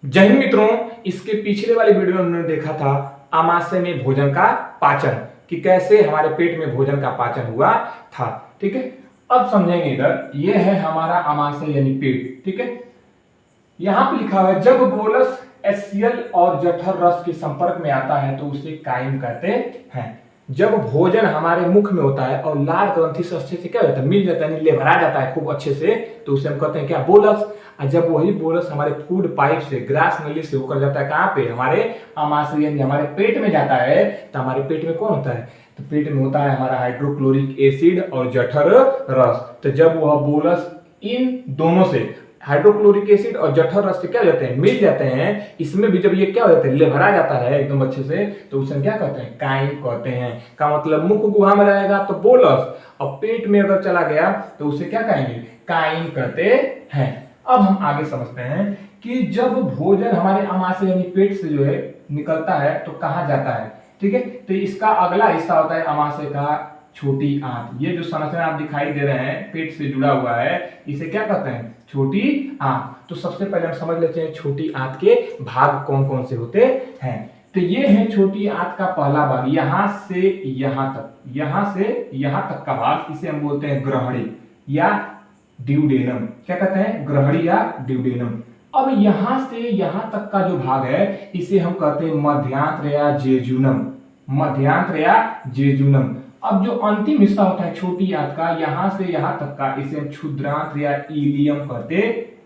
जय हिंद मित्रों, इसके पिछले वाले वीडियो में हमने देखा था आमाशय में भोजन का पाचन, कि कैसे हमारे पेट में भोजन का पाचन हुआ था। ठीक है, अब समझेंगे। इधर ये है हमारा आमाशय यानी पेट। ठीक है, यहां पे लिखा हुआ है जब बोलस एसियल और जठर रस के संपर्क में आता है तो उसे काइम कहते हैं। जब भोजन हमारे मुख में होता है और लार ग्रंथि से अच्छे से क्या होता है, मिल जाता है, लेभरा जाता है खूब अच्छे से, तो उसे हम कहते हैं क्या, बोलस। और जब वही बोलस हमारे फूड पाइप से, ग्रास नली से होकर जाता है कहां पे, हमारे आमाशय यानी हमारे पेट में जाता है, तो हमारे पेट में कौन होता है, तो पेट में होता है हमारा हाइड्रोक्लोरिक एसिड और जठर रस। तो जब वह बोलस इन दोनों से, हाइड्रोक्लोरिक एसिड और जठर रस से क्या हो जाते हैं, मिल जाते हैं, इसमें भी जब ये क्या हो जाता है, लेभरा जाता है एकदम अच्छे से, तो उसे क्या कहते हैं, काइम कहते हैं। का मतलब मुख गुहा में रहेगा तो बोलस, और पेट में अगर चला गया तो उसे क्या कहेंगे, काइम कहते हैं। अब हम आगे समझते हैं कि जब भोजन हमारे आमाशय यानी पेट से जो है निकलता है तो कहां जाता है। ठीक है, तो इसका अगला हिस्सा होता है आमाशय का छोटी आंत। ये जो संरचना आप दिखाई दे रहे हैं पेट से जुड़ा हुआ है, इसे क्या कहते हैं, छोटी आंत। तो सबसे पहले हम समझ लेते हैं छोटी आंत के भाग कौन कौन से होते हैं। तो ये है छोटी आंत का पहला भाग, यहां से यहां तक, यहां से यहां तक का भाग, इसे हम बोलते हैं ग्रहणी या ड्यूडेनम। क्या कहते हैं, ग्रहणी या ड्यूडेनम। अब यहां से यहां तक का जो भाग है इसे हम कहते हैं मध्यांत्र या जेजुनम, मध्यांत्र या जेजुनम। अब जो अंतिम हिस्सा होता है छोटी आंत का, यहां से यहां तक का, इसे हम क्षुद्रांत या इलियम कहते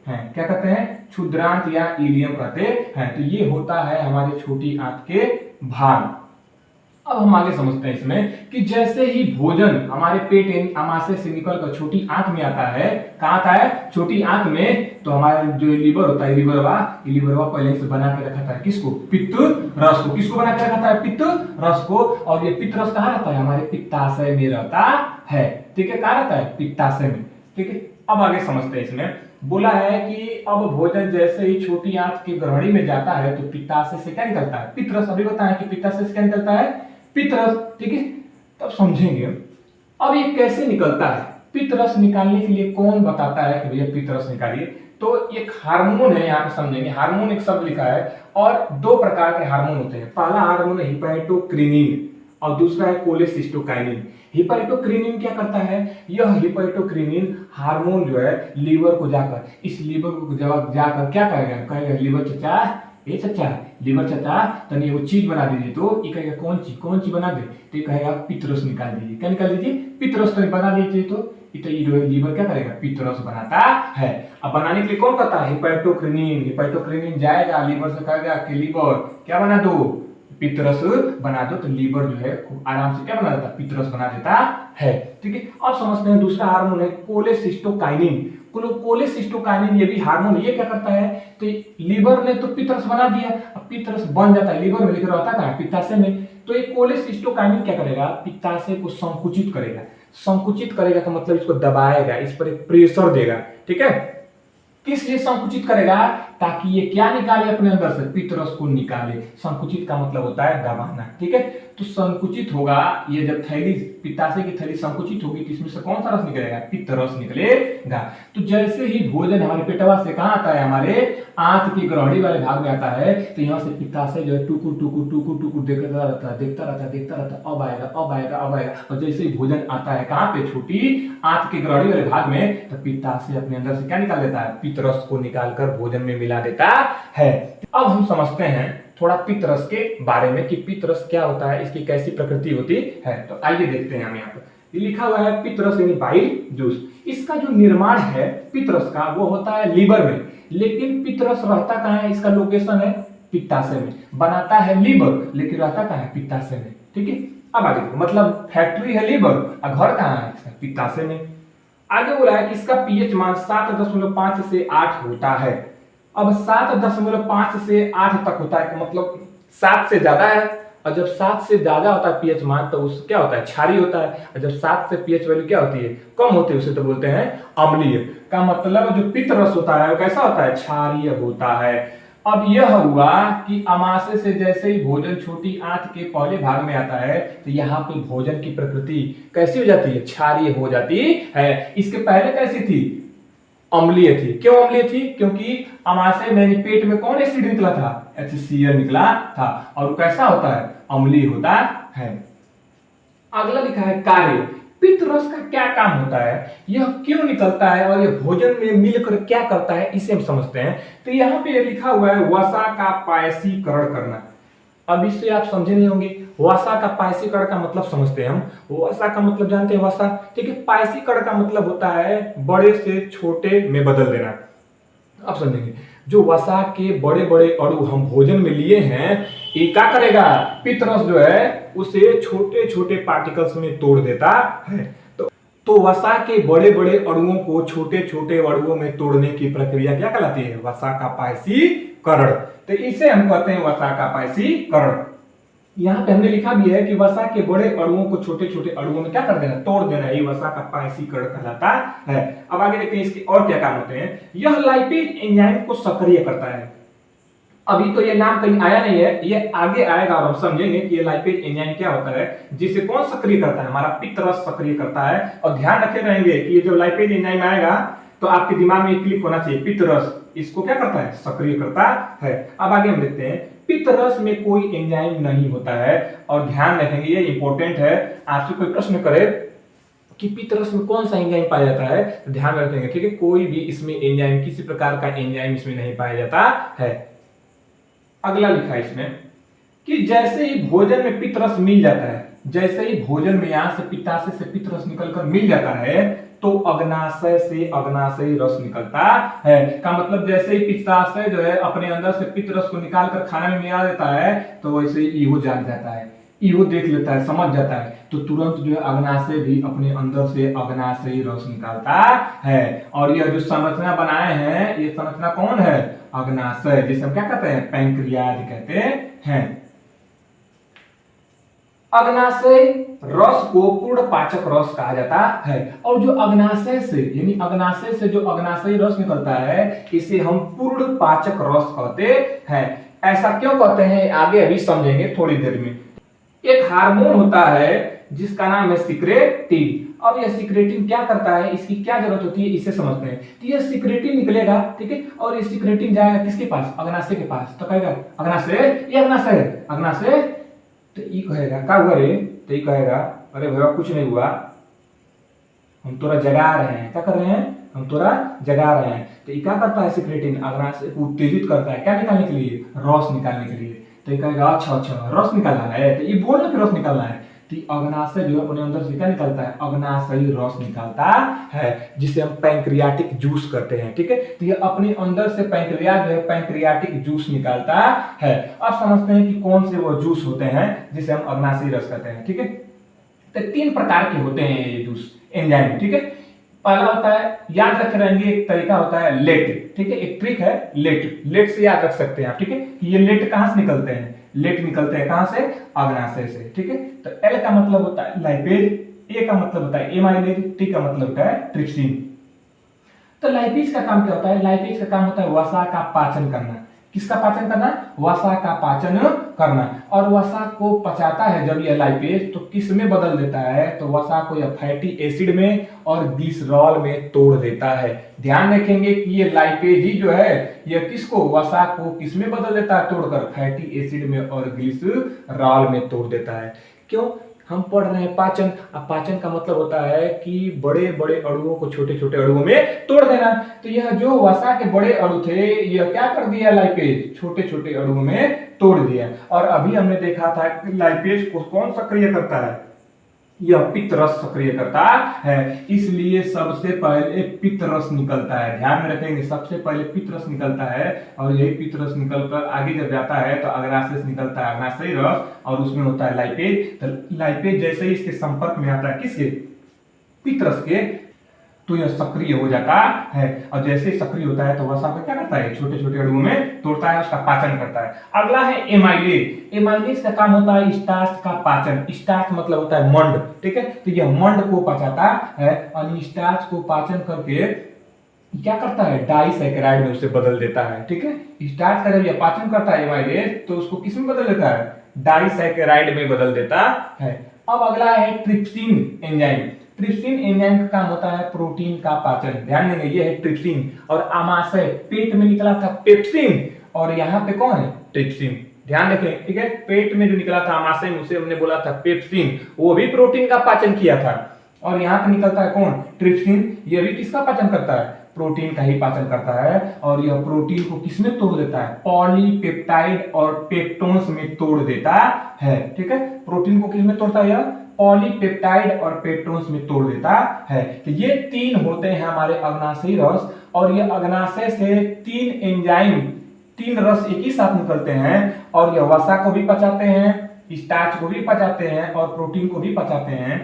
हैं। क्या कहते हैं, क्षुद्रांत या इलियम कहते हैं। तो ये होता है हमारे छोटी आंत के भाग। अब हम आगे समझते हैं इसमें कि जैसे ही भोजन हमारे पेट आमाशय से निकलकर छोटी आंत में आता है, कहां आता है, छोटी आंत में, तो हमारा जो लीवर होता है, लीवरवा पहले से बना के रखा था किसको, पित्त रस को। किसको बना के रखा था, पित्त रस को। और ये पित्त रस कहां रहता है, हमारे पित्ताशय में रहता है। ठीक है, कहां रहता है, पित्ताशय में। ठीक है, अब आगे समझते हैं। इसमें बोला है कि अब भोजन जैसे ही छोटी आंत की ग्रहणी में जाता है तो पित्ताशय से क्या निकलता है, पित्त रस। अभी बताया कि पित्ताशय से क्या निकलता है, पित्त रस। ठीक है, तब समझेंगे अब ये कैसे निकलता है। पित्त रस निकालने के लिए कौन बताता है कि भैया पित्त रस निकालिए, तो एक हार्मोन है, यहाँ पे समझेंगे। हार्मोन एक शब्द लिखा है, और दो प्रकार के हार्मोन होते हैं। पहला हार्मोन है हिपैटोक्रिनिन और दूसरा है कोलेसिस्टोकाइनिन। हिपैटोक्रिनिन क्या करता है, यह हिपैटोक्रिनिन हार्मोन जो है लीवर को जाकर, इस लीवर को जाकर क्या करेगा, कहेगा लीवर चचा, ये चचा, लीवर चचा तनी वो चीज बना दीजिए। तो ये कहेगा कौन चीज बना दे, तो ये कहेगा पित्त रस निकाल दीजिए। क्या निकाल दीजिए, पित्त रस तो बना दीजिए। तो लीवर क्या करेगा, पित्त रस बनाता है। अब बनाने के लिए कौन करता है, हिपैटोक्रिनिन। हिपैटोक्रिनिन जाएगा लीवर से, कहेगा कि लीवर क्या बना दो, पित्त रस बना दो। तो लीवर जो है खूब आराम से क्या बना देता है, पित्त रस बना देता है। ठीक है, अब समझते हैं दूसरा हार्मोन है कोलेसिस्टोकाइनिन। कोलेसिस्टोकाइनिन ये भी हार्मोन, ये क्या करता है, तो लीवर ने तो पित्त रस बना दिया, अब पित्त रस बन जाता है लीवर में, लेकर रहता कहां है, पित्ताशय में। तो ये कोलेसिस्टोकाइनिन क्या करेगा, पित्ताशय को संकुचित करेगा। संकुचित करेगा तो मतलब इसको दबाएगा, इस पर एक प्रेशर देगा। ठीक है, किस लिए संकुचित करेगा, ताकि ये क्या निकाले अपने अंदर से, पित्त रस को निकाले। संकुचित का मतलब होता है दबाना। ठीक है, तो संकुचित होगा, ये जब थैली, पित्ताशय की थैली संकुचित होगी तो इसमें से कौन सा रस निकलेगा, पित्त रस निकलेगा। तो जैसे ही भोजन हमारे पेटवा से कहां आता है, हमारे आंत की ग्रहणी वाले भाग में आता है, तो यहाँ से पित्ताशय जो है टुकुर टुकुर टुकुर टुकुर देखता रहता है, अब आएगा, अब आएगा, अब आएगा। और जैसे ही भोजन आता है कहां पे, छोटी आंत की ग्रहणी वाले भाग में, तो पित्ताशय अपने अंदर से क्या निकाल देता है, पित्त रस को निकालकर भोजन में मिला देता है। अब हम समझते हैं थोड़ा पित्त रस के बारे में कि पित्त रस क्या होता है, इसकी कैसी प्रकृति होती है। तो आइए देखते हैं। हम यहाँ पर लिखा हुआ है पित्त रस यानी बाइल जूस। इसका जो निर्माण है पित्त रस का, वो होता है लीवर में, लेकिन पित्त रस रहता कहाँ है, इसका लोकेशन है पित्ताशय में। बनाता है लीवर, लेकिन रहता कहाँ है, पित्ताशय में। ठीक है, अब आगे देखो, मतलब फैक्ट्री है लीवर और घर कहाँ है, पित्ताशय में। आगे बोला है कि इसका पीएच मान 7.5 से 8 होता है। अब 7.5 से 8 तक होता है, मतलब 7 से ज्यादा है। और जब 7 से ज्यादा होता है पीएच मान, तो उस क्या होता है, क्षारीय होता है। और जब 7 से पीएच वैल्यू क्या होती है, कम होती है, उसे तो बोलते हैं अम्लीय। का मतलब जो पित्त रस होता है वो कैसा होता है, क्षारीय होता है। अब यह हुआ कि आमाशय से जैसे ही भोजन छोटी आंत के पहले भाग में आता है, तो यहाँ पे भोजन की प्रकृति कैसी हो जाती है, क्षारीय हो जाती है। इसके पहले कैसी थी, अम्लीय थी। क्यों अम्लीय थी? क्योंकि अमाशय में पेट में कौन एसिड निकला था? HCl निकला था। और कैसा होता है? अम्लीय होता है। अगला लिखा है कार्य। पित्त रस का क्या काम होता है, यह क्यों निकलता है और यह भोजन में मिलकर क्या करता है, इसे हम समझते हैं। तो यहाँ पे लिखा हुआ है वसा का पायसीकरण करना। अब इससे आप समझे नहीं होंगे। वसा का पायसीकरण का मतलब समझते हैं हम। वसा का मतलब जानते हैं, वसा, ठीक है। पायसीकरण का मतलब होता है बड़े से छोटे में बदल देना। अब समझेंगे, जो वसा के बड़े बड़े अणु हम भोजन में लिए हैं, ये क्या करेगा? पित्त रस जो है उसे छोटे छोटे पार्टिकल्स में तोड़ देता है। तो वसा के बड़े बड़े अणुओं को छोटे छोटे अणुओं में तोड़ने की प्रक्रिया क्या कहलाती है? वसा का पायसीकरण। तो इसे हम कहते हैं वसा का पायसीकरण। यहाँ पे हमने लिखा भी है कि वसा के बड़े अणुओं को छोटे छोटे अणुओं में क्या कर देना? तोड़ देना। ये वसा का पायसीकरण कहलाता है। अब आगे देखते हैं इसके और क्या काम होते हैं। यह लाइपेज एंजाइम को सक्रिय करता है। अभी तो ये नाम कहीं आया नहीं है, ये आगे आएगा और हम समझेंगे कि ये लाइपेज एंजाइम क्या होता है, जिसे कौन सक्रिय करता है? हमारा पित्त रस सक्रिय करता है। और ध्यान रखे रहेंगे कि ये जो लाइपेज एंजाइम आएगा तो आपके दिमाग में क्लिक होना चाहिए, पित्त रस इसको क्या करता है? सक्रिय करता है। अब आगे हम देखते हैं, पित्त रस में कोई एंजाइम नहीं होता है। और ध्यान रखेंगे, ये इंपॉर्टेंट है। आपसे कोई प्रश्न करे कि पित्त रस में कौन सा एंजाइम पाया जाता है, तो ध्यान रखेंगे, ठीक है। कोई भी इसमें एंजाइम, किसी प्रकार का एंजाइम इसमें नहीं पाया जाता है। अगला लिखा है इसमें कि जैसे ही भोजन में पित्त रस मिल जाता है, जैसे ही भोजन में यहां से पित्ताशय से पित्त रस निकलकर मिल जाता है, तो अग्नाशय से अग्नाशयी रस निकलता है। का मतलब जैसे ही पित्ताशय जो है अपने अंदर से पित्त रस को निकालकर खाना में मिला देता है, तो वैसे ही ईहो जान जाता है, ईहो देख लेता है, समझ जाता है, तो तुरंत जो है अग्नाशय भी अपने अंदर से अग्नाशयी रस निकालता है। और यह जो संरचना बनाए हैं, ये संरचना कौन है? अग्नाशय, जिसे हम क्या कहते हैं? पैंक्रियाज कहते हैं। अग्नाशय रस को पूर्ण पाचक रस कहा जाता है। और जो अग्नाशय से, यानी अग्नाशय से जो अग्नाशयी रस निकलता है, इसे हम पूर्ण पाचक रस कहते हैं। ऐसा क्यों कहते हैं, आगे अभी समझेंगे थोड़ी देर में। एक हार्मोन होता है जिसका नाम है सिक्रेटिन। अब यह सिक्रेटिन क्या करता है, इसकी क्या जरूरत होती है, इसे समझते हैं। तो यह सिक्रेटिन निकलेगा, ठीक है, और ये सिक्रेटिन जाएगा किसके पास? अग्नाशय के पास। तो कहेगा अग्नाशय, ये अग्नाशय है, अग्नाशय। तो ये कहेगा क्या हुआ रे? तो ये कहेगा अरे भैया कुछ नहीं हुआ, हम तोरा जगा रहे हैं। क्या कर रहे हैं? हम तोरा जगा रहे हैं। तो ये क्या करता है? सिक्रेटिन अग्नाशय को उत्तेजित करता है, क्या निकालने के लिए? रस निकालने के लिए। तो ये कहेगा अच्छा अच्छा रस निकालना है, तो ये बोलना कि रस निकालना है। तो अग्नाशय जो है अपने अंदर से क्या निकालता है? अग्नाशयी रस निकालता है, जिसे हम पैंक्रियाटिक जूस करते हैं, ठीक है। तो ये अपने अंदर से पैंक्रियाज जो है पैंक्रियाटिक जूस निकालता है। अब समझते हैं कि कौन से वो जूस होते हैं जिसे हम अग्नाशयी रस कहते हैं, ठीक है। तो 3 प्रकार के होते हैं ये जूस एंजाइम, ठीक है। पहला होता है, याद रख रहेंगे, एक तरीका होता है लेट, ठीक है, एक ट्रिक है लेट। लेट से याद रख सकते हैं आप, ठीक है, कि ये लेट कहां से निकलते हैं? लेट निकलते हैं कहां से? अग्नाशय से, ठीक है। तो एल का मतलब होता है लाइपेज, ए का मतलब होता है एमाइलेज, टी का मतलब होता है ट्रिप्सिन। तो लाइपेज का काम क्या होता है? लाइपेज का काम होता है वसा का पाचन करना। किसका पाचन करना? वसा का पाचन करना। और वसा को पचाता है जब यह लाइपेज, तो किस में बदल देता है? तो वसा को यह फैटी एसिड में और ग्लिसरॉल में तोड़ देता है। ध्यान रखेंगे कि ये लाइपेज ही जो है यह किसको, वसा को किस में बदल देता है? तोड़कर फैटी एसिड में और ग्लिसरॉल में तोड़ देता है। क्यों? हम पढ़ रहे हैं पाचन। अब पाचन का मतलब होता है कि बड़े बड़े अणुओं को छोटे छोटे अणुओं में तोड़ देना। तो यह जो वसा के बड़े अणु थे, यह क्या कर दिया? लाइपेज छोटे छोटे अणुओं में तोड़ दिया। और अभी हमने देखा था कि लाइपेज को कौन सक्रिय करता है? यह पित्त रस सक्रिय करता है। इसलिए सबसे पहले पित्त रस निकलता है। ध्यान में रखेंगे, सबसे पहले पित्त रस निकलता है। और यही पित्त रस निकलकर आगे जब जाता है तो अग्नाशय से निकलता है अग्नाशयी रस, और उसमें होता है लाइपेज। तो लाइपेज जैसे ही इसके संपर्क में आता है किसके? पित्त रस के, तो यह सक्रिय हो जाता है। और जैसे ही सक्रिय होता है तो वसा को क्या करता है? छोटे छोटे अणुओं में तोड़ता है, उसका पाचन करता है। अगला है एमाइलेज। एमाइलेज का काम होता है स्टार्च का पाचन। स्टार्च मतलब होता है मंड, ठीक है। तो यह मंड को पचाता है और स्टार्च को पाचन करके क्या करता है? डाइसैकेराइड में उसे बदल देता है, ठीक है। स्टार्च का जब यह पाचन करता है एमाइलेज, तो उसको किस में बदल देता है? डाइसैकेराइड में बदल देता है। अब अगला है ट्रिप्सिन एंजाइम। ट्रिप्सिन एंजाइम का काम होता है प्रोटीन का पाचन। ध्यान देंगे ये है ट्रिप्सिन, और आमाशय पेट में निकला था पेप्सिन, और यहाँ पे कौन है ट्रिप्सिन। ध्यान रखें, ठीक है। पेट में जो निकला था आमाशय में उसे हमने बोला था पेप्सिन, वो भी प्रोटीन का पाचन किया था। और यहाँ पे निकलता है कौन ट्रिप्सिन, ये भी किसका पाचन करता है प्रोटीन का ही पाचन करता है। और यह प्रोटीन को किसमें तोड़ देता है पॉलीपेप्टाइड और पेप्टोन्स में तोड़ देता है, ठीक है। प्रोटीन को किसमें तोड़ता है, यह पॉलीपेप्टाइड और पेप्टोन्स में तोड़ देता है। तो ये तीन होते हैं हमारे अग्नाशयी रस, और ये अग्नाशय से तीन रस एक ही साथ निकलते हैं, और यह वसा को भी पचाते हैं, स्टार्च को भी पचाते हैं, और प्रोटीन को भी पचाते हैं।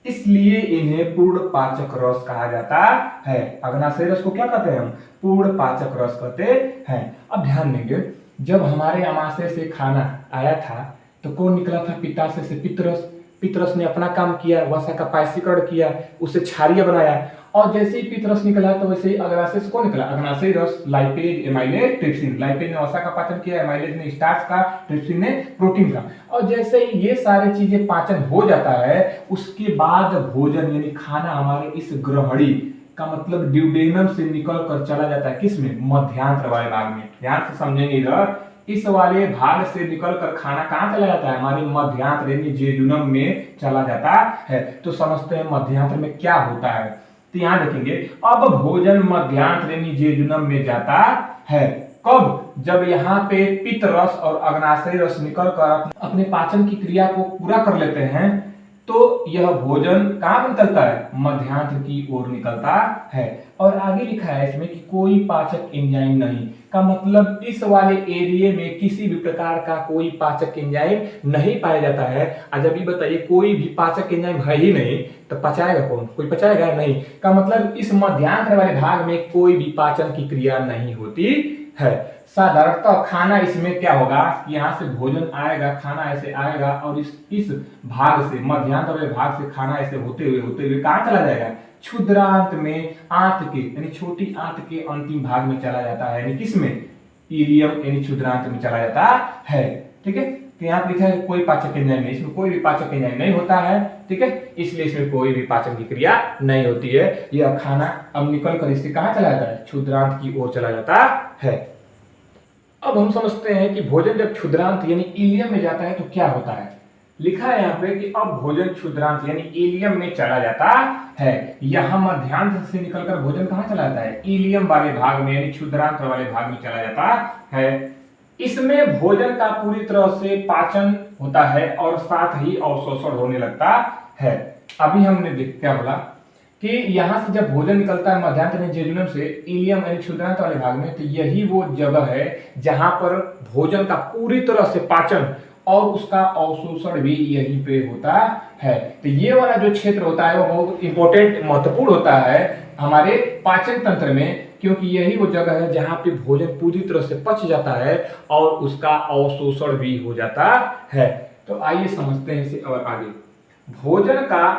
इसलिए इन्हें पूर्ण पाचक रस कहा जाता है। अग्नाशय रस को क्या कहते हैं हम पूर्ण पाचक रस कहते हैं। अब ध्यान देंगे, जब हमारे आमाशय से खाना आया था तो कौन निकला था पित्ताशय से पित्तरस। पित्तरस ने अपना काम किया, वसा का पायसीकरण किया, उसे क्षारीय बनाया, और जैसे ही पित्तरस निकला तो वैसे ही अग्नाशय से कौन निकला अग्नाशयी रस, लाइपेज, एमाइलेज, ट्रिप्सिन। लाइपेज ने वसा का पाचन किया, एमाइलेज ने स्टार्च का, ट्रिप्सिन ने प्रोटीन का। और जैसे ही ये सारी चीजें पाचन हो जाता है, उसके बाद भोजन यानी खाना हमारे इस ग्रहणी का मतलब ड्यूडेनम से निकल कर चला जाता है किसमें मध्यांत्र वाले भाग में। ध्यान से समझेंगे, इधर इस वाले भाग से निकलकर खाना कहां चला जाता है हमारे मध्यांत्र यानी जेजुनम में चला जाता है। तो समझते हैं मध्यांत्र में क्या होता है। तो यहां देखेंगे, अब भोजन मध्यांत्र यानी जेजुनम में जाता है कब, जब यहाँ पे पित्त रस और अग्नाशय रस निकलकर अपने पाचन की क्रिया को पूरा कर लेते हैं, तो यह भोजन कहां निकलता है मध्यांत्र की ओर निकलता है। और आगे लिखा है इसमें कि कोई पाचक एंजाइम नहीं, का मतलब इस वाले एरिया में किसी भी प्रकार का कोई पाचक एंजाइम नहीं पाया जाता है। आज अभी बताइए, कोई भी पाचक एंजाइम है ही नहीं तो पचाएगा कौन, कोई पचाएगा नहीं। का मतलब इस मध्यांत्र वाले भाग में कोई भी पाचन की क्रिया नहीं होती है। साधारणतः खाना इसमें क्या होगा, यहाँ से भोजन आएगा, खाना ऐसे आएगा, और इस भाग से मध्यांतर वाले भाग से खाना ऐसे होते हुए कहाँ चला जाएगा क्षुद्रांत में, आंत के यानी छोटी आंत के अंतिम भाग में चला जाता है, यानी किसमें इलियम यानी क्षुद्रांत में चला जाता है, ठीक है। तो यहाँ लिखा है कोई पाचक एंजाइम नहीं, इसमें कोई भी पाचक एंजाइम नहीं होता है, ठीक है। इसलिए इसमें कोई भी पाचन की क्रिया नहीं होती है। यह खाना अब निकल कर इससे कहाँ चला जाता है क्षुद्रांत की ओर चला जाता है। अब हम समझते हैं कि भोजन जब क्षुद्रांत यानी इलियम में जाता है तो क्या होता है। लिखा है यहाँ पे कि अब भोजन क्षुद्रांत यानी इलियम में चला जाता है। यहाँ मध्यांत्र से निकलकर भोजन कहाँ चला जाता है इलियम वाले भाग में यानी क्षुद्रांत वाले भाग में चला जाता है। इसमें भोजन का पूरी तरह से पाचन होता है और साथ ही अवशोषण होने लगता है। अभी हमने क्या बोला कि यहाँ से जब भोजन निकलता है मध्यांतर में जेजुनम से इलियम यानी क्षुद्रांत वाले भाग में, तो यही वो जगह है जहां पर भोजन का पूरी तरह से पाचन और उसका अवशोषण भी यहीं पे होता है। तो ये वाला जो क्षेत्र होता है वो बहुत इंपॉर्टेंट महत्वपूर्ण होता है हमारे पाचन तंत्र में, क्योंकि यही वो जगह है जहां पे भोजन पूरी तरह से पच जाता है और उसका अवशोषण भी हो जाता है। तो आइए समझते हैं इसे और आगे। भोजन का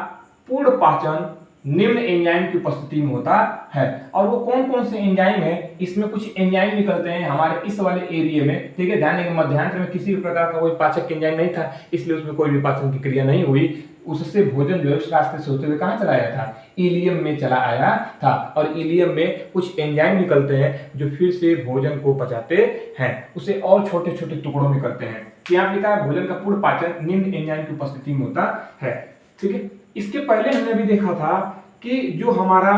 पूर्ण पाचन निम्न एंजाइम की उपस्थिति में होता है। और वो कौन कौन से एंजाइम है, इसमें कुछ एंजाइम निकलते हैं हमारे इस वाले एरिया में, ठीक है। ध्यान देंगे मध्यांतर में किसी भी प्रकार का कोई पाचक एंजाइम नहीं था, इसलिए उसमें कोई भी पाचन की क्रिया नहीं हुई। उससे भोजन जो है उस रास्ते से होते हुए कहाँ चला आया था इलियम में चला आया था। और इलियम में कुछ एंजाइम निकलते हैं जो फिर से भोजन को पचाते हैं, उसे और छोटे छोटे टुकड़ों में करते हैं। यहाँ लिखा है भोजन का पूर्ण पाचन निम्न एंजाइम की उपस्थिति में होता है, ठीक है। इसके पहले हमने भी देखा था कि जो हमारा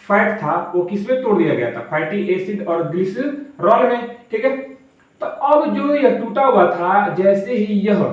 फैट था वो किसमें तोड़ दिया गया था फैटी एसिड और ग्लिसरॉल में, ठीक है। तो अब जो यह टूटा हुआ था, जैसे ही यह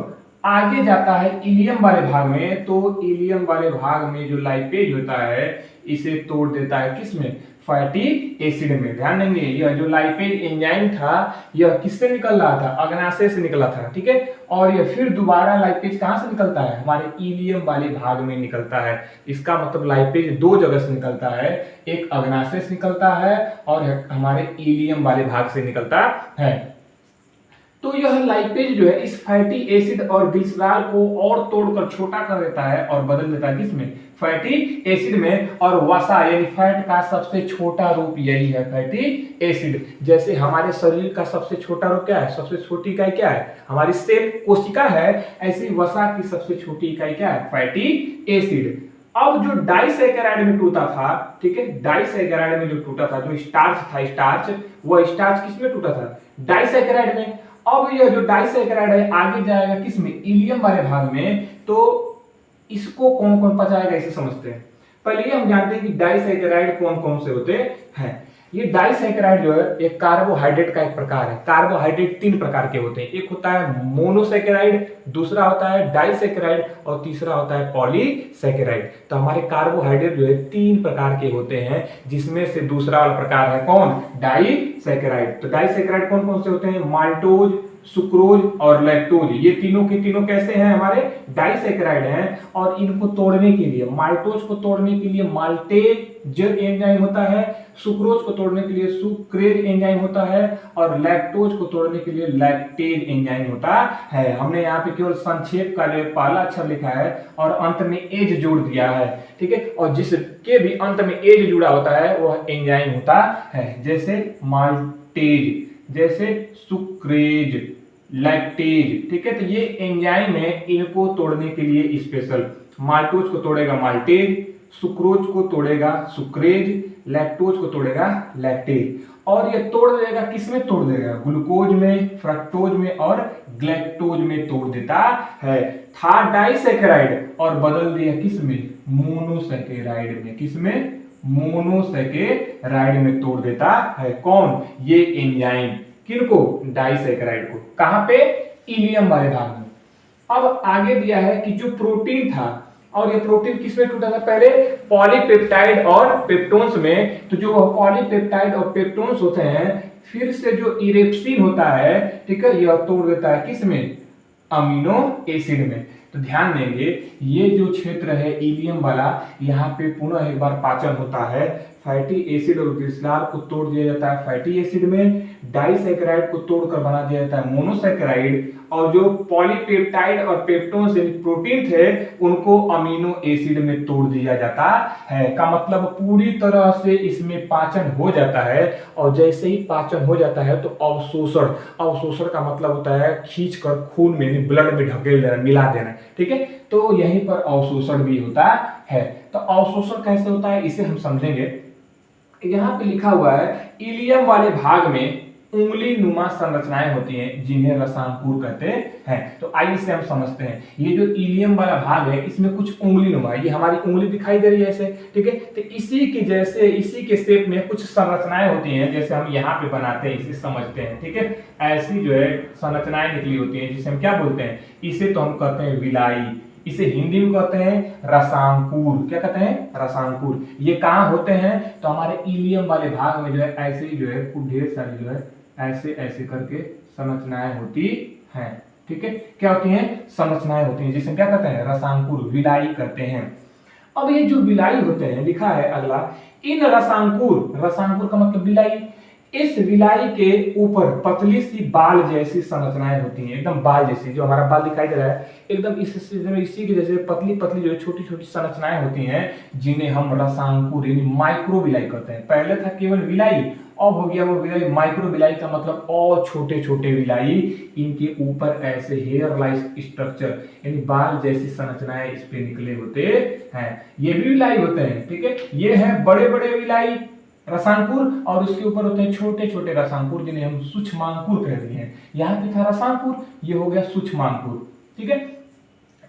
आगे जाता है इलियम वाले भाग में, तो इलियम वाले भाग में जो लाइपेज होता है इसे तोड़ देता है किसमें फैटी एसिड में। ध्यान देंगे यह जो लाइपेज एंजाइम था यह किससे निकल रहा था अग्नाशय से निकला था, ठीक है। और यह फिर दोबारा लाइपेज कहां से निकलता है हमारे इलियम वाले भाग में निकलता है। इसका मतलब लाइपेज दो जगह से निकलता है, एक अग्नाशय से निकलता है और हमारे इलियम वाले भाग से निकलता है। तो यह लाइपेज जो है इस फैटी एसिड और ग्लिसरॉल को और तोड़कर छोटा कर देता है और बदल देता है किसमें फैटी एसिड में। और वसा यानी फैट का सबसे छोटा रूप यही है फैटी एसिड। जैसे हमारे शरीर का सबसे छोटा रूप क्या है, सबसे छोटी इकाई क्या है हमारी सेल कोशिका है, ऐसी वसा की सबसे छोटी इकाई क्या है फैटी एसिड। अब जो डाइसैकेराइड में टूटा था, ठीक है, डाइसैकेराइड में जो टूटा था, जो स्टार्च था, स्टार्च, वह स्टार्च किस में टूटा था? डाइसैकेराइड में। अब यह जो डाइसैकेराइड है आगे जाएगा किस में? इलियम वाले भाग में। तो इसको कौन कौन पचाएगा इसे समझते हैं। पहले ये हम जानते हैं कि डाइसैकेराइड कौन कौन से होते हैं। ये डाइसैकेराइड जो है एक कार्बोहाइड्रेट का एक प्रकार है। कार्बोहाइड्रेट 3 प्रकार के होते हैं, एक होता है मोनोसैकेराइड, दूसरा होता है डाइसैकेराइड और तीसरा होता है पॉलीसैकेराइड। तो हमारे कार्बोहाइड्रेट जो है 3 प्रकार के होते हैं, जिसमें से दूसरा वाला प्रकार है कौन? डाइसैकेराइड। तो डाइसैकेराइड कौन कौन से होते हैं? माल्टोज, सुक्रोज और लैक्टोज। ये तीनों के तीनों कैसे हैं? हमारे डाइसैकेराइड हैं। और इनको तोड़ने के लिए, माल्टोज को तोड़ने के लिए माल्टेज एंजाइम होता है, सुक्रोज को तोड़ने के लिए सुक्रेज एंजाइम होता है और लैक्टोज को तोड़ने के लिए लैक्टेज एंजाइम होता है। हमने यहाँ पे केवल संक्षेप का जो पहला अक्षर लिखा है और अंत में एज जोड़ दिया है, ठीक है। और जिसके भी अंत में एज जुड़ा होता है वह एंजाइम होता है, जैसे माल्टेज, जैसे सुक्रेज, लैक्टेज, ठीक है। तो ये एंजाइम है, इनको तोड़ने के लिए स्पेशल। माल्टोज को तोड़ेगा माल्टेज, सुक्रोज को तोड़ेगा सुक्रेज, लैक्टोज को तोड़ेगा लैक्टेज। और ये तोड़ देगा, किस में तोड़ देगा? ग्लूकोज में, फ्रक्टोज में और ग्लैक्टोज में तोड़ देता है। था डाइसैकेराइड और बदल दिया किस में? मोनोसैकेराइड में। किस में? मोनोसैकेराइड में तोड़ देता है। कौन? ये एंजाइम। किनको? डाइसैकेराइड को। कहां पे? इलियम वाले भाग में। अब आगे दिया है कि जो प्रोटीन था, और ये प्रोटीन किसमें टूटा था? पहले पॉलीपेप्टाइड और पेप्टोन्स में। तो जो पॉलीपेप्टाइड और पेप्टोन्स होते हैं, फिर से जो इरेप्सिन होता है, ठीक है, यह तोड़ देता है किसमें? अमीनो एसिड में। तो ध्यान देंगे, ये जो क्षेत्र है इलियम वाला, यहाँ पे पुनः एक बार पाचन होता है। फैटी एसिड और ग्लिसरॉल को तोड़ दिया जाता है फैटी एसिड में, डाइसैकेराइड को तोड़कर बना दिया जाता है मोनोसैकेराइड, और जो पॉलीपेप्टाइड और पेप्टोन से प्रोटीन थे उनको अमीनो एसिड में तोड़ दिया जाता है। का मतलब पूरी तरह से इसमें पाचन हो जाता है। और जैसे ही पाचन हो जाता है तो अवशोषण, अवशोषण का मतलब होता है खींचकर खून में, ब्लड में ढकेल देना, मिला देना, ठीक है। तो यहीं पर अवशोषण भी होता है। तो अवशोषण कैसे होता है इसे हम समझेंगे। यहाँ पे लिखा हुआ है इलियम वाले भाग में उंगली नुमा संरचनाएं होती हैं, जिन्हें रसांकुर कहते हैं। तो आइए इसे हम समझते हैं। ये जो इलियम वाला भाग है, इसमें कुछ उंगली नुमा, ये हमारी उंगली दिखाई दे रही है ऐसे, ठीक है। तो इसी की जैसे, इसी के शेप में कुछ संरचनाएं होती हैं, जैसे हम यहाँ पे बनाते हैं, इसे समझते हैं, ठीक है। ऐसी जो है संरचनाएं निकली होती हैं, जिसे हम क्या बोलते हैं? इसे तो हम कहते हैं विलाई। इसे हिंदी में कहते हैं रसांकुर। क्या कहते हैं? रसांकुर। ये कहाँ होते हैं? तो हमारे इलियम वाले भाग में जो है ऐसे ही जो है कुछ ढेर सारी जो है ऐसे ऐसे करके संरचनाएं होती हैं, ठीक है। क्या होती हैं? संरचनाएं होती हैं, जिसे क्या कहते हैं? रसांकुर, विलाई करते हैं। अब ये जो विलाई होते हैं, लिखा है अगला, इन रसांकुर, रसांकुर का मतलब विलाई, इस विलाई के ऊपर पतली सी बाल जैसी संरचनाएं होती हैं, एकदम बाल जैसी, जो हमारा बाल दिखाई दे रहा है एकदम इसी के जैसे पतली पतली जो छोटी छोटी संरचनाएं होती हैं, जिन्हें हम रसांकुर यानी माइक्रो विलाई कहते हैं। पहले था केवल विलाई, अब हो गया वो विलाई माइक्रो विलाई, का मतलब और छोटे छोटे विलाई। इनके ऊपर ऐसे हेयर लाइक स्ट्रक्चर यानी बाल जैसी संरचनाएं इस पे निकले होते हैं। ये भी विलाई होते हैं, ठीक है। ये है बड़े बड़े विलाई रसांकुर, और उसके ऊपर होते हैं छोटे छोटे रसांकुर, जिन्हें हम सूक्ष्मांकुर कहते हैं। यहाँ पे था रसांकुर, ये हो गया सूक्ष्मांकुर, ठीक है।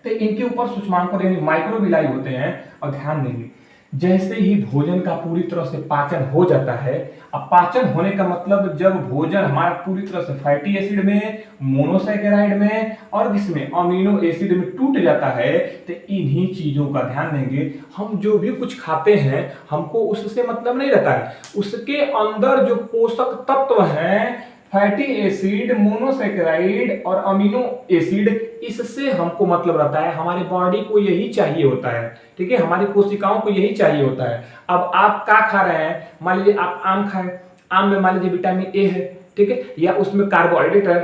तो इनके ऊपर सूक्ष्मांकुर यानी माइक्रोविलाई होते हैं। और ध्यान देंगे, जैसे ही भोजन का पूरी तरह से पाचन हो जाता है, अब पाचन होने का मतलब जब भोजन हमारा पूरी तरह से फैटी एसिड में, मोनोसैकेराइड में और इसमें अमीनो एसिड में टूट जाता है, तो इन्हीं चीजों का ध्यान देंगे। हम जो भी कुछ खाते हैं हमको उससे मतलब नहीं रहता है, उसके अंदर जो पोषक तत्व हैं, फैटी एसिड, मोनोसैकेराइड और अमीनो एसिड, इससे हमको मतलब रहता है। हमारी बॉडी को यही चाहिए होता है, ठीक है। हमारी कोशिकाओं को यही चाहिए होता है। अब आप क्या खा रहे हैं? मान लीजिए आप आम खाएं, आम में मान लीजिए विटामिन ए है, ठीक है, या उसमें कार्बोहाइड्रेट है।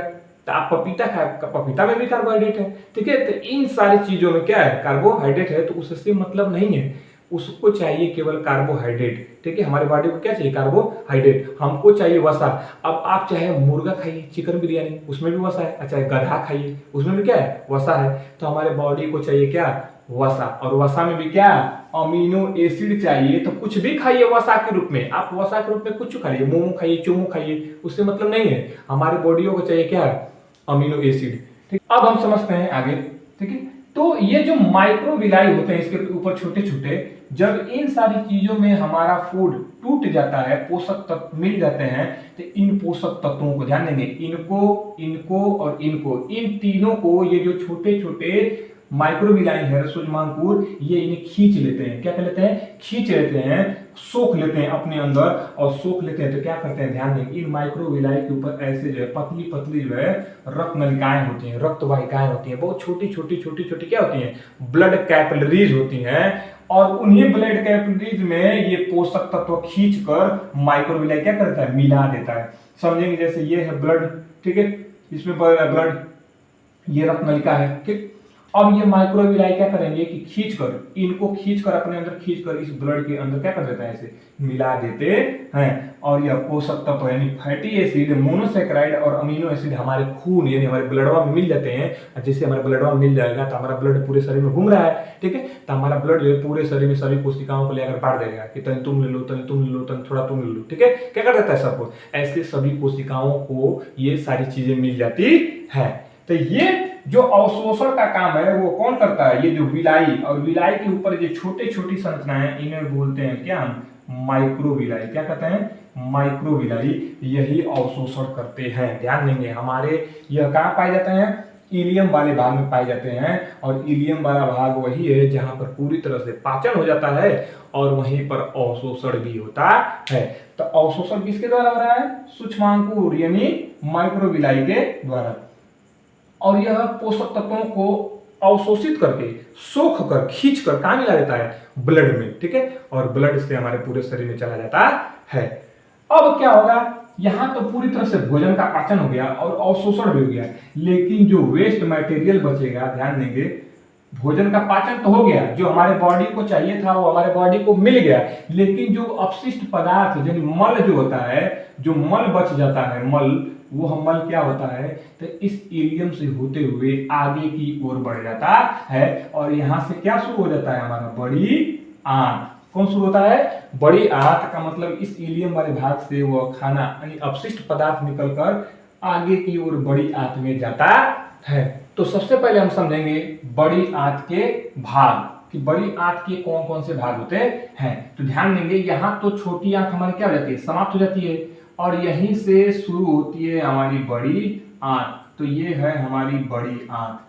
तो आप पपीता खाएं, पपीता में भी कार्बोहाइड्रेट है, ठीक है। तो इन सारी चीजों में क्या है? कार्बोहाइड्रेट है। तो उससे मतलब नहीं है, उसको चाहिए केवल कार्बोहाइड्रेट, ठीक है। हमारी बॉडी को क्या चाहिए? कार्बोहाइड्रेट। हमको चाहिए वसा। अब आप चाहे मुर्गा खाइए, चिकन बिरयानी, उसमें भी वसा है, चाहे गधा खाइए, उसमें भी क्या है? वसा है। तो हमारे बॉडी को चाहिए क्या? वसा। और वसा में भी क्या? अमीनो एसिड चाहिए तो कुछ भी खाइए वसा के रूप में, आप वसा के रूप में कुछ खाइए, मोमो खाइए, चोमो खाइए, उससे मतलब नहीं है। हमारे बॉडियों को चाहिए क्या? Amino acid. ठीक, अब हम समझते हैं आगे। ठीक है, तो ये जो माइक्रोविलाई होते हैं इसके ऊपर छोटे छोटे, जब इन सारी चीजों में हमारा फूड टूट जाता है, पोषक तत्व मिल जाते हैं, तो इन पोषक तत्वों को ध्यान देंगे, इनको इनको और इनको, इन तीनों को ये जो छोटे छोटे माइक्रोविलाई है सूक्ष्मांकुर, ये इन्हें खींच लेते हैं। क्या कर लेते हैं? खींच लेते हैं, सोख लेते हैं अपने अंदर, और सोख लेते हैं तो क्या करते हैं? ध्यान देंगे, इन माइक्रोविलाई के ऊपर ऐसे जो है पतली पतली जो है रक्त नलिकाएं होती हैं, रक्त वाहिकाएं होती हैं, बहुत छोटी छोटी छोटी छोटी क्या होती हैं? ब्लड कैपिलरीज होती हैं, और उन्हीं ब्लड कैपिलरीज में ये पोषक तत्व खींच कर माइक्रोविलाई क्या करता है? मिला देता है। समझेंगे, जैसे ये है ब्लड, ठीक है, इसमें ब्लड, ये रक्त नलिका है, ठीक। अब ये माइक्रोविलाई क्या करेंगे कि खींचकर, इनको खींचकर अपने अंदर खींचकर इस ब्लड के अंदर क्या कर देते हैं? ऐसे मिला देते हैं, और यह पोषक तत्व यानी फैटी एसिड, मोनोसेक्राइड और अमीनो एसिड हमारे खून यानी हमारे ब्लडवा में मिल जाते हैं। जैसे हमारे ब्लडवा में मिल जाएगा तो हमारा ब्लड पूरे शरीर में घूम रहा है, ठीक है, तो हमारा ब्लड जो है पूरे शरीर में सभी कोशिकाओं को लेकर बांट देगा कि तन तुम ले लो, तन तुम ले लो, तन थोड़ा तुम ले लो, ठीक है। क्या कर देता है? सबको ऐसे सभी कोशिकाओं को ये सारी चीजें मिल जाती है। तो ये जो अवशोषण का काम है वो कौन करता है? ये जो विलाई, और विलाई के ऊपर जो छोटे छोटी संरचनाएं, इन्हें बोलते हैं क्या? माइक्रोविलाई। क्या कहते हैं? माइक्रोविलाई। यही अवशोषण करते हैं। ध्यान देंगे, हमारे यह कहाँ पाए जाते हैं? इलियम वाले भाग में पाए जाते हैं, और इलियम वाला भाग वही है जहां पर पूरी तरह से पाचन हो जाता है और वहीं पर अवशोषण भी होता है। तो अवशोषण किसके द्वारा हो रहा है? सूक्ष्मांकुर यानी माइक्रोविलाई के द्वारा। और यह पोषक तत्वों को अवशोषित करके, सोख कर, खींच कर कहां मिला देता है? ब्लड में, ठीक है, और ब्लड से हमारे पूरे शरीर में चला जाता है। अब क्या होगा? यहां तो पूरी तरह से भोजन का पाचन हो गया और अवशोषण भी हो गया, लेकिन जो वेस्ट मटेरियल बचेगा, ध्यान देंगे, भोजन का पाचन तो हो गया, जो हमारे बॉडी को चाहिए था वो हमारे बॉडी को मिल गया, लेकिन जो अपशिष्ट पदार्थ यानी मल जो होता है, जो मल बच जाता है, मल, वो मल क्या होता है? तो इस इलियम से होते हुए आगे की ओर बढ़ जाता है, और यहां से क्या शुरू हो जाता है? हमारा बड़ी आंत। कौन शुरू होता है? बड़ी आंत का मतलब इस इलियम वाले भाग से वो खाना यानी अपशिष्ट पदार्थ निकलकर आगे की ओर बड़ी आंत में जाता है। तो सबसे पहले हम समझेंगे बड़ी आंत के भाग, कि बड़ी आंत के कौन कौन से भाग होते हैं। तो ध्यान देंगे, यहाँ तो छोटी आंत हमारी क्या हो जाती है? समाप्त हो जाती है, और यहीं से शुरू होती है हमारी बड़ी आंत। तो ये है हमारी बड़ी आंत,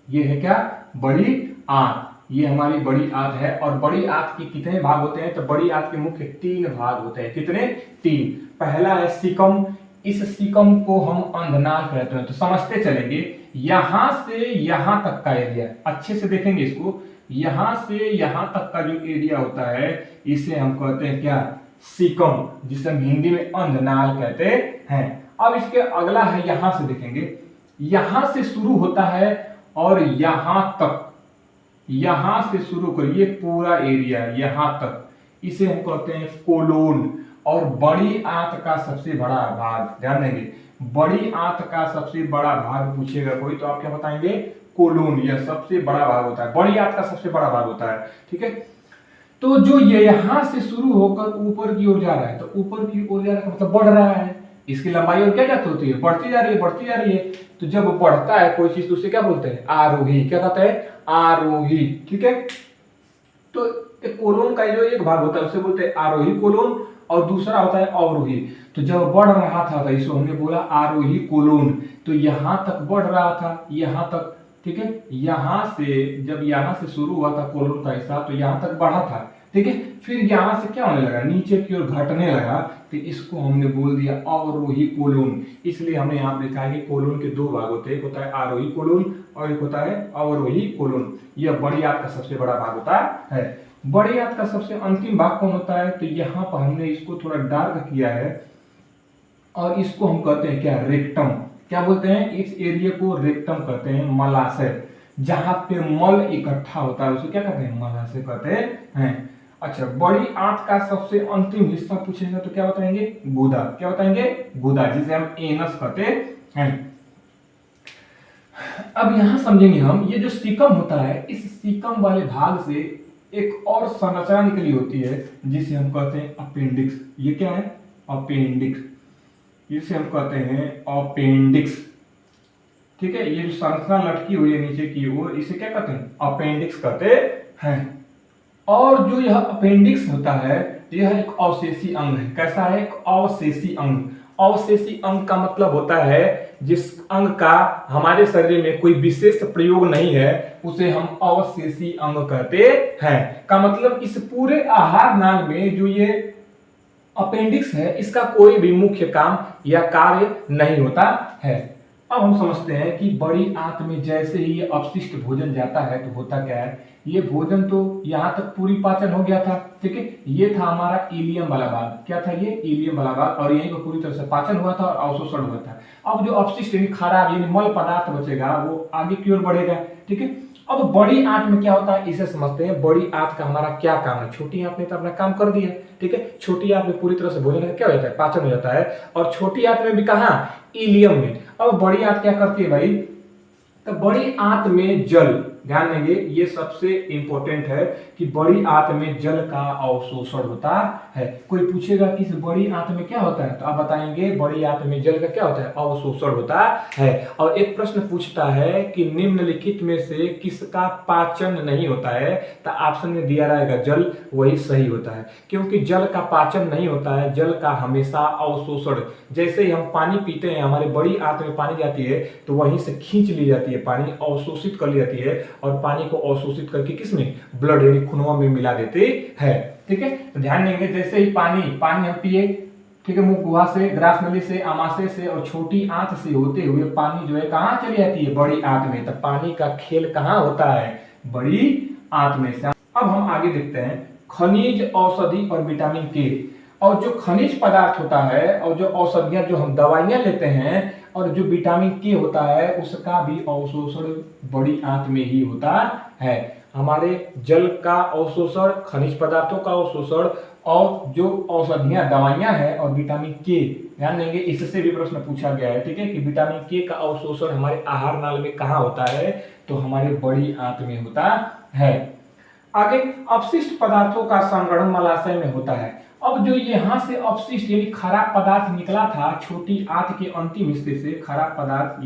ये है क्या? बड़ी आंत, ये हमारी बड़ी आंत है। और बड़ी आंत के कितने भाग होते हैं? तो बड़ी आंत के मुख्य 3 भाग होते हैं। कितने? 3। पहला है सीकम, इस सीकम को हम अंधनाल कहते हैं। तो समझते चलेंगे, यहां से यहां तक का एरिया, अच्छे से देखेंगे इसको, यहां से यहां तक का जो एरिया होता है इसे हम कहते हैं क्या? सीकम, जिसे हम हिंदी में अंधनाल कहते हैं। अब इसके अगला है, यहां से देखेंगे, यहां से शुरू होता है और यहां तक, यहां से शुरू करिए पूरा एरिया यहां तक, इसे हम कहते हैं कोलोन। और बड़ी आंत का सबसे बड़ा भाग, ध्यान देंगे, बड़ी आंत का सबसे बड़ा भाग पूछेगा कोई तो आप क्या बताएंगे? कोलोन। यह सबसे बड़ा भाग होता है, बड़ी आंत का सबसे बड़ा भाग होता है, ठीक है। तो जो ये यहां से शुरू होकर ऊपर की ओर जा रहा है, तो ऊपर की ओर जा रहा है मतलब बढ़ रहा है, इसकी लंबाई और क्या जाती होती है? बढ़ती जा रही है, बढ़ती जा रही है। तो जब बढ़ता है कोई चीज तो उसे क्या बोलते हैं? आरोही। क्या कहते हैं? आरोही, ठीक है। तो कोलोन का जो एक भाग होता है उसे बोलते हैं आरोही कोलोन, और दूसरा होता है अवरोही। तो जब बढ़ रहा था तो इसको हमने बोला आरोही कोलोन। तो यहां तक बढ़ रहा था, यहां तक, ठीक है, यहां से, जब यहां से शुरू हुआ था कोलोन का हिस्सा तो यहां तक बढ़ा था, ठीक है, फिर यहां से क्या होने लगा? नीचे की ओर घटने लगा, तो इसको हमने बोल दिया अवरोही कोलोन। इसलिए हमने यहाँ पे लिखा है कि कोलोन के 2 भाग होते हैं, एक होता है आरोही कोलोन और एक होता है अवरोही कोलोन। यह बड़ी आंत का सबसे बड़ा भाग होता है। बड़ी आंत का सबसे अंतिम भाग कौन होता है? तो यहाँ पर हमने इसको थोड़ा डार्क किया है, और इसको हम कहते हैं क्या? रेक्टम। क्या बोलते हैं? इस एरिया को रेक्टम कहते हैं, मलाशय। जहां पे मल इकट्ठा होता है उसे क्या कहते हैं? मलाशय कहते हैं। अच्छा, बड़ी आंत का सबसे अंतिम हिस्सा पूछेगा तो क्या बताएंगे? गुदा। क्या बताएंगे? गुदा, जिसे हम एनस कहते हैं। अब यहां समझेंगे हम, ये जो सीकम होता है, इस सीकम वाले भाग से एक और संरचना निकली होती है जिसे हम कहते हैं अपेंडिक्स। ये क्या है? अपेंडिक्स। इसे हम कहते हैं अपेंडिक्स। ठीक है, ये जो संरचना लटकी हुई है नीचे की ओर, इसे क्या कहते हैं? अपेंडिक्स कहते हैं। और जो यह अपेंडिक्स होता है यह एक अवशेषी अंग है। कैसा है? एक अवशेषी अंग। अवशेषी अंग का मतलब होता है जिस अंग का हमारे शरीर में कोई विशेष प्रयोग नहीं है उसे हम अवशेषी अंग कहते हैं। का मतलब इस पूरे आहार नाल में जो ये अपेंडिक्स है इसका कोई भी मुख्य काम या कार्य नहीं होता है। अब हम समझते हैं कि बड़ी आंत में जैसे ही ये अपशिष्ट भोजन जाता है तो होता क्या है, ये भोजन तो यहाँ तक पूरी पाचन हो गया था, ठीक है, ये था हमारा इलियम वाला भाग। क्या था ये? इलियम वाला भाग। और यहीं पर पूरी तरह से पाचन हुआ था और अवशोषण हुआ था। अब जो अपशिष्ट यानी खराब यानी मल पदार्थ बचेगा वो आगे की ओर बढ़ेगा, ठीक है। अब बड़ी आंत में क्या होता है इसे समझते हैं। बड़ी आंत का हमारा क्या काम है? छोटी आंत ने तो अपना काम कर दिया, ठीक है। छोटी आंत में पूरी तरह से भोजन क्या हो जाता है? पाचन हो जाता है। और छोटी आंत में भी कहाँ? इलियम में। अब बड़ी आंत क्या करती है भाई? तो बड़ी आंत में जल, ध्यान देंगे ये सबसे इंपॉर्टेंट है कि बड़ी आंत में जल का अवशोषण होता है। कोई पूछेगा कि इस बड़ी आंत में क्या होता है तो आप बताएंगे बड़ी आंत में जल का क्या होता है? अवशोषण होता है। और एक प्रश्न पूछता है कि निम्नलिखित में से किसका पाचन नहीं होता है, तो ऑप्शन में दिया रहेगा जल, वही सही होता है। क्योंकि जल का पाचन नहीं होता है, जल का हमेशा अवशोषण। जैसे ही हम पानी पीते हैं, हमारे बड़ी आंत में पानी जाती है तो वहीं से खींच ली जाती है, पानी अवशोषित कर ली जाती है और पानी को अवशोषित करके किसमें? ब्लड यानी खूनवा में मिला देते हैं, ठीक है। तो ध्यान देंगे जैसे ही पानी हम पिए, ठीक है, मुंह गुहा से, ग्रास नली से, आमाशय से और छोटी आंत से होते हुए पानी जो है कहाँ चली जाती है? बड़ी आंत में। तो पानी का खेल कहाँ होता है? बड़ी आंत में से। अब हम आगे देखते हैं खनिज, औषधि और विटामिन के। और जो खनिज पदार्थ होता है और जो औषधियां जो हम दवाइयां लेते हैं और जो विटामिन के होता है उसका भी अवशोषण बड़ी आंत में ही होता है। हमारे जल का अवशोषण, खनिज पदार्थों का अवशोषण और जो औषधियां दवाइयां हैं और विटामिन के, ध्यान देंगे इससे भी प्रश्न पूछा गया है, ठीक है, कि विटामिन के का अवशोषण हमारे आहार नाल में कहाँ होता है? तो हमारे बड़ी आंत में होता है। आगे अपशिष्ट पदार्थों का संगठन मलाशय में होता है। अब जो यहाँ से अपशिष्ट यानी खराब पदार्थ निकला था छोटी आंत के अंतिम हिस्से से, खराब पदार्थ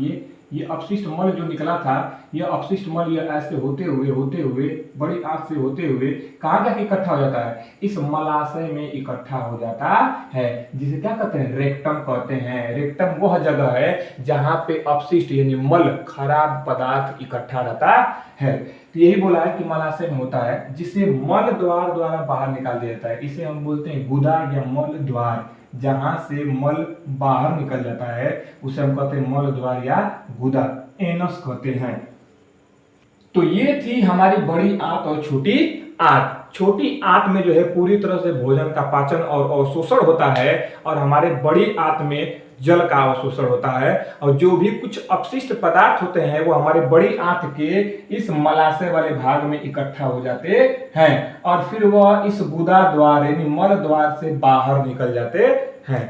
ये अपशिष्ट मल जो निकला था, यह अपशिष्ट मल ये ऐसे होते हुए बड़ी आंत से होते हुए कहाँ जाके इकट्ठा हो जाता है? इस मलाशय में इकट्ठा हो जाता है, जिसे क्या कहते हैं? रेक्टम कहते हैं। रेक्टम वह जगह है जहाँ पे अपशिष्ट यानी मल, खराब पदार्थ इकट्ठा रहता है। तो यही बोला है कि मलाशय में होता है, जिसे मल द्वार द्वारा बाहर निकाल दिया जाता है। इसे हम बोलते हैं गुदा या मल द्वार। जहां से मल बाहर निकल जाता है उसे हम कहते हैं मल द्वार या गुदा, एनस कहते हैं। तो ये थी हमारी बड़ी आंत और छोटी आंत। छोटी आंत में जो है पूरी तरह से भोजन का पाचन और अवशोषण होता है और हमारे बड़ी आंत में जल का अवशोषण होता है। और जो भी कुछ अपशिष्ट पदार्थ होते हैं वो हमारे बड़ी आंत के इस मलाशय वाले भाग में इकट्ठा हो जाते हैं और फिर वह इस गुदा द्वार यानी मल द्वार से बाहर निकल जाते हैं।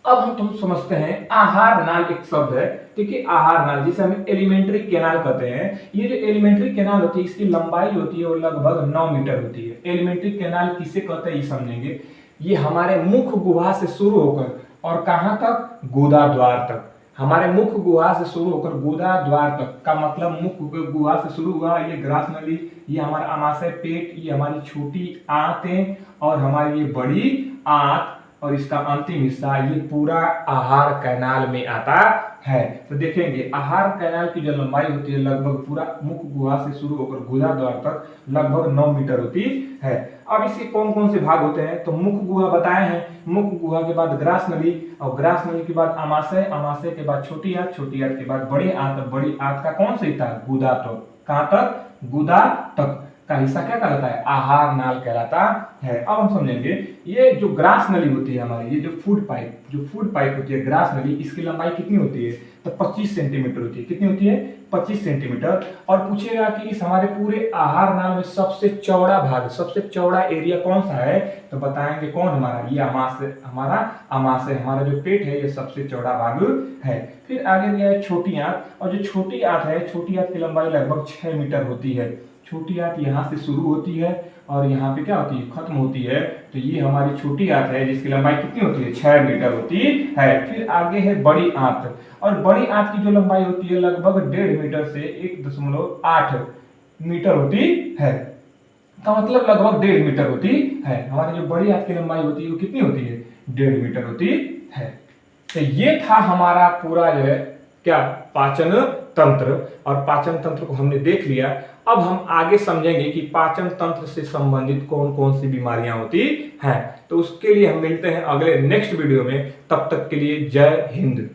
अब हम समझते हैं आहार नाल एक शब्द है, ठीक है, आहार नाल जिसे हम एलिमेंट्री कैनाल कहते हैं। ये जो एलिमेंट्री कैनाल होती है इसकी लंबाई होती है वो लगभग 9 मीटर होती है। एलिमेंट्री कैनाल किसे कहते हैं ये समझेंगे। ये हमारे मुख गुहा से शुरू होकर और कहां तक? गुदा द्वार तक। हमारे मुख गुहा से शुरू होकर गुदा द्वार तक का मतलब मुख गुहा से शुरू हुआ, ये ग्रास नली, ये हमारा आमाशय पेट, ये हमारी छोटी आंतें और हमारी ये बड़ी आंत और इसका अंतिम हिस्सा, ये पूरा आहार कैनाल में आता है। तो देखेंगे आहार कैनाल की जो लंबाई होती है लगभग पूरा मुख गुहा से शुरू होकर गुदा द्वार तक लगभग 9 मीटर होती है। अब इसके कौन कौन से भाग होते हैं? तो मुख गुहा बताए हैं, मुख गुहा के बाद ग्रास नली और ग्रास नली के बाद आमाशय, आमाशय के बाद छोटी आंत, छोटी आंत के बाद बड़ी आंत और बड़ी आंत का कौन सा हिस्सा? गुदा तक। कहां तक? गुदा तक का हिस्सा क्या कहलाता है? आहार नाल कहलाता है। अब हम समझेंगे ये जो ग्रास नली होती है हमारी, ये जो फूड पाइप होती है ग्रास नली, इसकी लंबाई कितनी होती है? तो 25 सेंटीमीटर होती है। कितनी होती है? 25 सेंटीमीटर। और पूछेगा कि इस हमारे पूरे आहार नाल में सबसे चौड़ा भाग, सबसे चौड़ा एरिया कौन सा है? तो बताएंगे कौन? हमारा ये आमाशय, हमारा जो पेट है ये सबसे चौड़ा भाग है। फिर आगे दिया है छोटी आंत, और जो छोटी आंत है, छोटी आंत की लंबाई लगभग 6 मीटर होती है। छोटी आंत यहाँ से शुरू होती है और यहाँ पे क्या होती है, खत्म होती है। तो ये हमारी छोटी आंत है जिसकी लंबाई कितनी होती है, 6 मीटर होती है। फिर आगे है बड़ी आंत, और बड़ी आंत की जो लंबाई होती है लगभग 1.5 मीटर से 1.8 मीटर होती है। का मतलब लगभग 1.5 मीटर होती है। हमारी जो बड़ी आंत की लंबाई होती है वो कितनी होती है, 1.5 मीटर होती है। तो ये था हमारा पूरा जो है क्या, पाचन तंत्र। और पाचन तंत्र को हमने देख लिया। अब हम आगे समझेंगे कि पाचन तंत्र से संबंधित कौन कौन सी बीमारियां होती हैं। तो उसके लिए हम मिलते हैं अगले नेक्स्ट वीडियो में। तब तक के लिए जय हिंद।